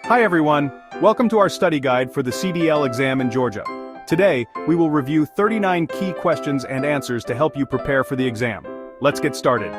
Hi everyone, welcome to our study guide for the CDL exam in Georgia. Today, we will review 39 key questions and answers to help you prepare for the exam. Let's get started.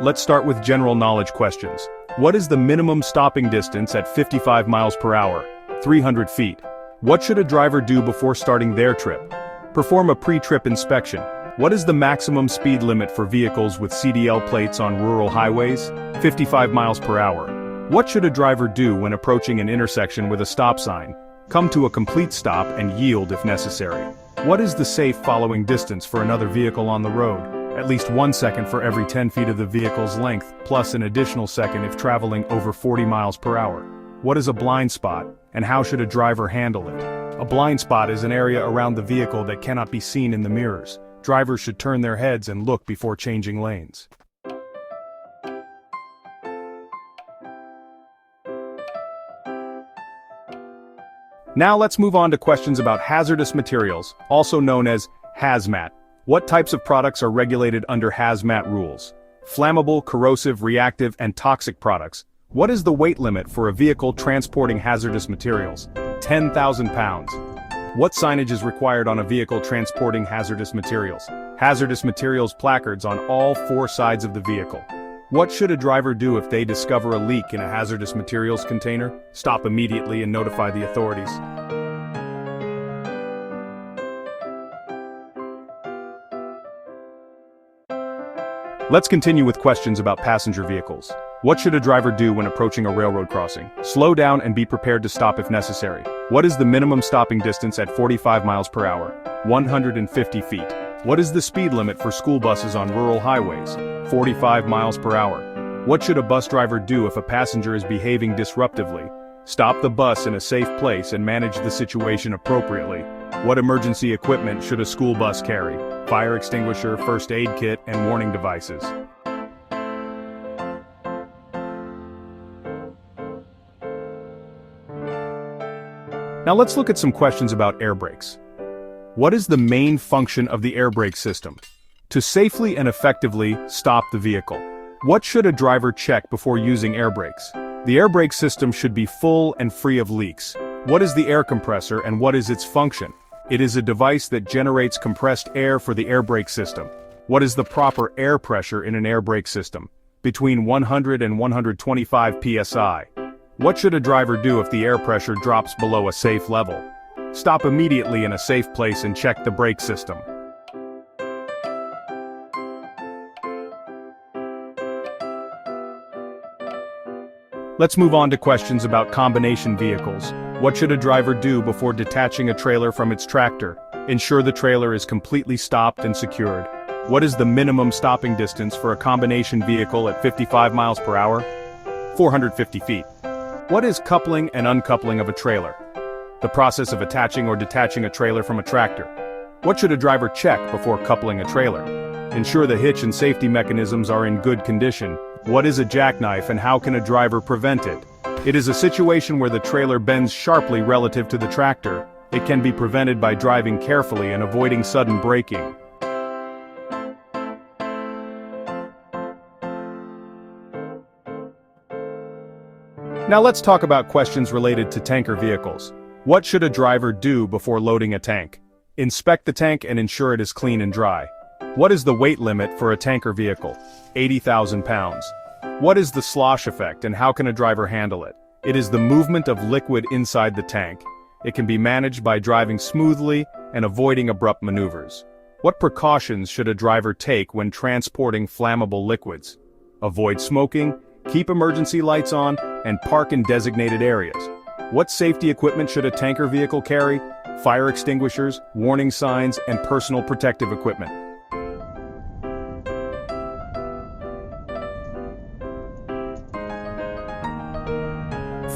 Let's start with general knowledge questions. What is the minimum stopping distance at 55 miles per hour, 300 feet? What should a driver do before starting their trip? Perform a pre-trip inspection. What is the maximum speed limit for vehicles with CDL plates on rural highways? 55 miles per hour. What should a driver do when approaching an intersection with a stop sign? Come to a complete stop and yield if necessary. What is the safe following distance for another vehicle on the road? At least 1 second for every 10 feet of the vehicle's length, plus an additional second if traveling over 40 miles per hour. What is a blind spot, and how should a driver handle it? A blind spot is an area around the vehicle that cannot be seen in the mirrors. Drivers should turn their heads and look before changing lanes. Now let's move on to questions about hazardous materials, also known as HazMat. What types of products are regulated under HazMat rules? Flammable, corrosive, reactive, and toxic products. What is the weight limit for a vehicle transporting hazardous materials? 10,000 pounds. What signage is required on a vehicle transporting hazardous materials? Hazardous materials placards on all 4 sides of the vehicle. What should a driver do if they discover a leak in a hazardous materials container? Stop immediately and notify the authorities. Let's continue with questions about passenger vehicles. What should a driver do when approaching a railroad crossing? Slow down and be prepared to stop if necessary. What is the minimum stopping distance at 45 miles per hour? 150 feet. What is the speed limit for school buses on rural highways? 45 miles per hour. What should a bus driver do if a passenger is behaving disruptively? Stop the bus in a safe place and manage the situation appropriately. What emergency equipment should a school bus carry? Fire extinguisher, first aid kit, and warning devices. Now let's look at some questions about air brakes. What is the main function of the air brake system? To safely and effectively stop the vehicle. What should a driver check before using air brakes? The air brake system should be full and free of leaks. What is the air compressor and what is its function? It is a device that generates compressed air for the air brake system. What is the proper air pressure in an air brake system? Between 100 and 125 psi. What should a driver do if the air pressure drops below a safe level? Stop immediately in a safe place and check the brake system. Let's move on to questions about combination vehicles. What should a driver do before detaching a trailer from its tractor? Ensure the trailer is completely stopped and secured. What is the minimum stopping distance for a combination vehicle at 55 miles per hour? 450 feet. What is coupling and uncoupling of a trailer? The process of attaching or detaching a trailer from a tractor. What should a driver check before coupling a trailer? Ensure the hitch and safety mechanisms are in good condition. What is a jackknife and how can a driver prevent it? It is a situation where the trailer bends sharply relative to the tractor. It can be prevented by driving carefully and avoiding sudden braking. Now let's talk about questions related to tanker vehicles. What should a driver do before loading a tank? Inspect the tank and ensure it is clean and dry. What is the weight limit for a tanker vehicle? 80,000 pounds. What is the slosh effect and how can a driver handle it? It is the movement of liquid inside the tank. It can be managed by driving smoothly and avoiding abrupt maneuvers. What precautions should a driver take when transporting flammable liquids? Avoid smoking, keep emergency lights on, and park in designated areas. What safety equipment should a tanker vehicle carry? Fire extinguishers, warning signs, and personal protective equipment.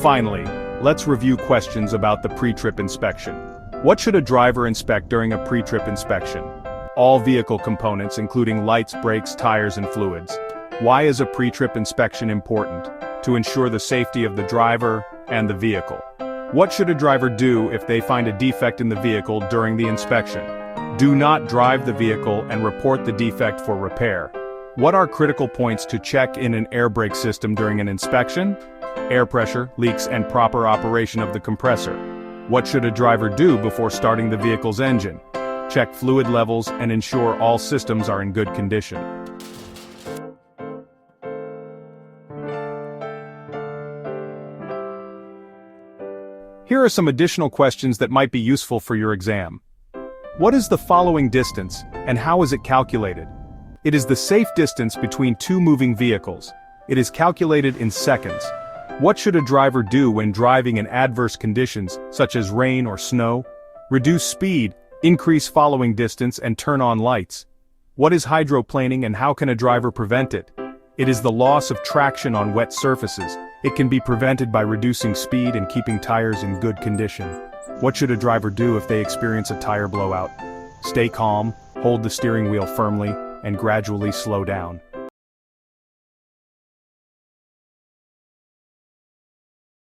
Finally, let's review questions about the pre-trip inspection. What should a driver inspect during a pre-trip inspection? All vehicle components including lights, brakes, tires, and fluids. Why is a pre-trip inspection important? To ensure the safety of the driver and the vehicle. What should a driver do if they find a defect in the vehicle during the inspection? Do not drive the vehicle and report the defect for repair. What are critical points to check in an air brake system during an inspection? Air pressure, leaks, and proper operation of the compressor. What should a driver do before starting the vehicle's engine? Check fluid levels and ensure all systems are in good condition. Here are some additional questions that might be useful for your exam. What is the following distance, and how is it calculated? It is the safe distance between two moving vehicles. It is calculated in seconds. What should a driver do when driving in adverse conditions, such as rain or snow? Reduce speed, increase following distance, and turn on lights. What is hydroplaning and how can a driver prevent it? It is the loss of traction on wet surfaces. It can be prevented by reducing speed and keeping tires in good condition. What should a driver do if they experience a tire blowout? Stay calm, hold the steering wheel firmly, and gradually slow down.